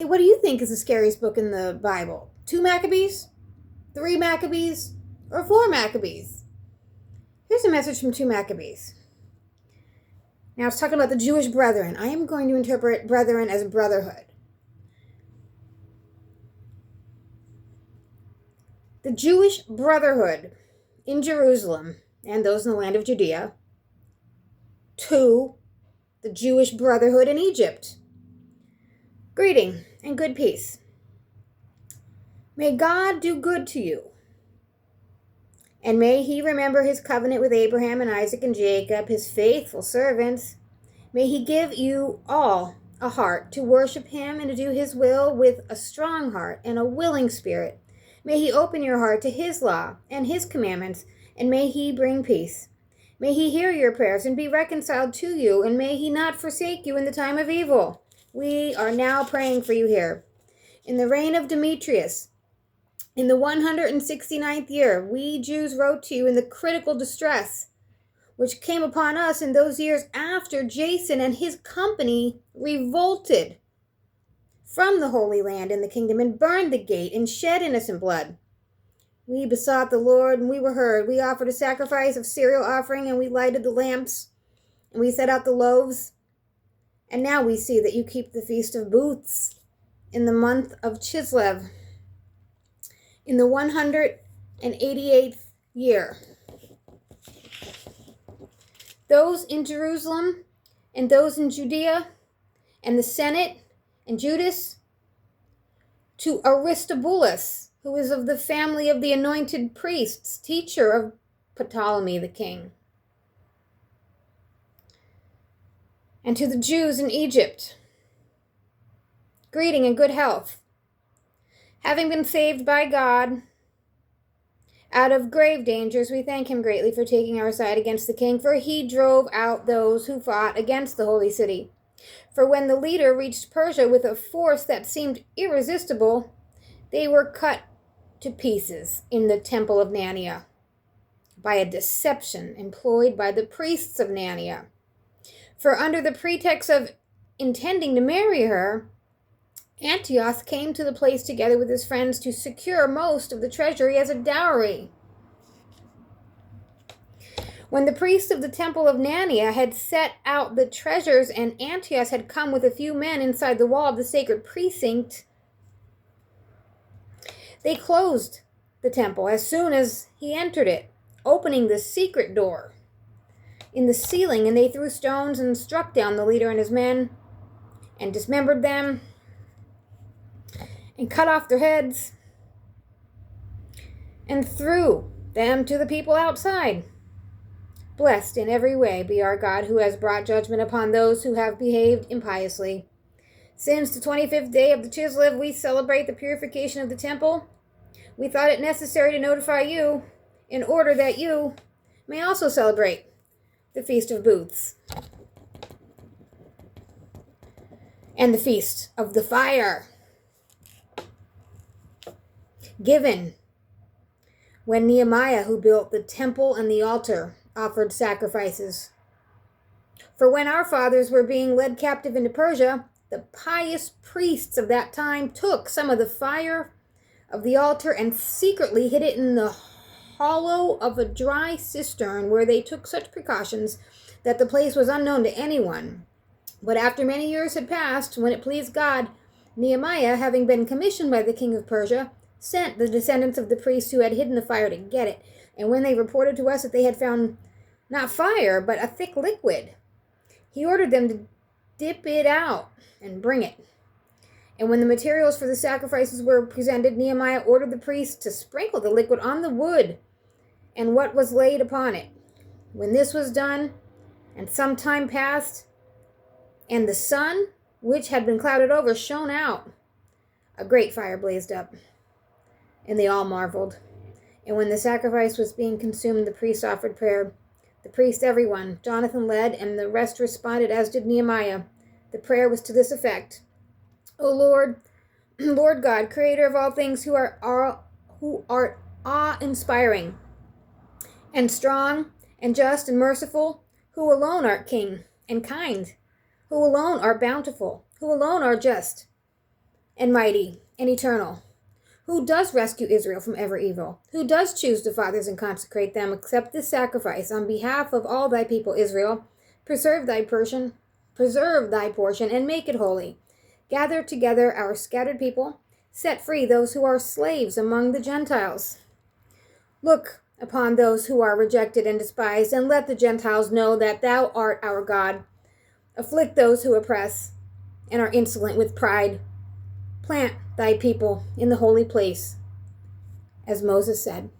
Hey, what do you think is the scariest book in the Bible? 2 Maccabees? 3 Maccabees? Or 4 Maccabees? Here's a message from 2 Maccabees. Now it's talking about the Jewish brethren. I am going to interpret brethren as brotherhood. The Jewish brotherhood in Jerusalem and those in the land of Judea. 2. The Jewish brotherhood in Egypt. Greeting and good peace. May God do good to you. And may he remember his covenant with Abraham and Isaac and Jacob, his faithful servants. May he give you all a heart to worship him and to do his will with a strong heart and a willing spirit. May he open your heart to his law and his commandments, and may he bring peace. May he hear your prayers and be reconciled to you, and may he not forsake you in the time of evil. We are now praying for you here. In the reign of Demetrius, in the 169th year, we Jews wrote to you in the critical distress which came upon us in those years after Jason and his company revolted from the Holy Land in the kingdom and burned the gate and shed innocent blood. We besought the Lord and we were heard. We offered a sacrifice of cereal offering and we lighted the lamps and we set out the loaves. And now we see that you keep the Feast of Booths in the month of Chislev in the 188th year. Those in Jerusalem and those in Judea and the Senate and Judas, to Aristobulus, who is of the family of the anointed priests, teacher of Ptolemy the king, and to the Jews in Egypt, greeting and good health. Having been saved by God out of grave dangers, we thank him greatly for taking our side against the king, for he drove out those who fought against the holy city. For when the leader reached Persia with a force that seemed irresistible, they were cut to pieces in the temple of Nannia by a deception employed by the priests of Nannia. For under the pretext of intending to marry her, Antiochus came to the place together with his friends to secure most of the treasury as a dowry. When the priests of the temple of Nannia had set out the treasures and Antiochus had come with a few men inside the wall of the sacred precinct, they closed the temple as soon as he entered it, opening the secret door in the ceiling, and they threw stones and struck down the leader and his men and dismembered them and cut off their heads and threw them to the people outside. Blessed in every way be our God, who has brought judgment upon those who have behaved impiously. Since the 25th day of the Chislev, we celebrate the purification of the temple. We thought it necessary to notify you in order that you may also celebrate the Feast of Booths and the Feast of the Fire, given when Nehemiah, who built the temple and the altar, offered sacrifices. For when our fathers were being led captive into Persia, the pious priests of that time took some of the fire of the altar and secretly hid it in the hollow of a dry cistern, where they took such precautions that the place was unknown to anyone. But after many years had passed, when it pleased God, Nehemiah, having been commissioned by the king of Persia, sent the descendants of the priests who had hidden the fire to get it. And when they reported to us that they had found not fire, but a thick liquid, he ordered them to dip it out and bring it. And when the materials for the sacrifices were presented, Nehemiah ordered the priests to sprinkle the liquid on the wood and what was laid upon it. When this was done, and some time passed, and the sun, which had been clouded over, shone out, a great fire blazed up, and they all marveled. And when the sacrifice was being consumed, the priests offered prayer. The priests, everyone, Jonathan led, and the rest responded, as did Nehemiah. The prayer was to this effect: O Lord, Lord God, creator of all things, who art awe-inspiring and strong and just and merciful, who alone art king and kind, who alone art bountiful, who alone are just and mighty and eternal, who does rescue Israel from every evil, who does choose the fathers and consecrate them, accept this sacrifice on behalf of all thy people Israel, preserve thy portion, and make it holy. Gather together our scattered people, set free those who are slaves among the Gentiles. Look upon those who are rejected and despised, and let the Gentiles know that thou art our God. Afflict those who oppress and are insolent with pride. Plant thy people in the holy place, as Moses said.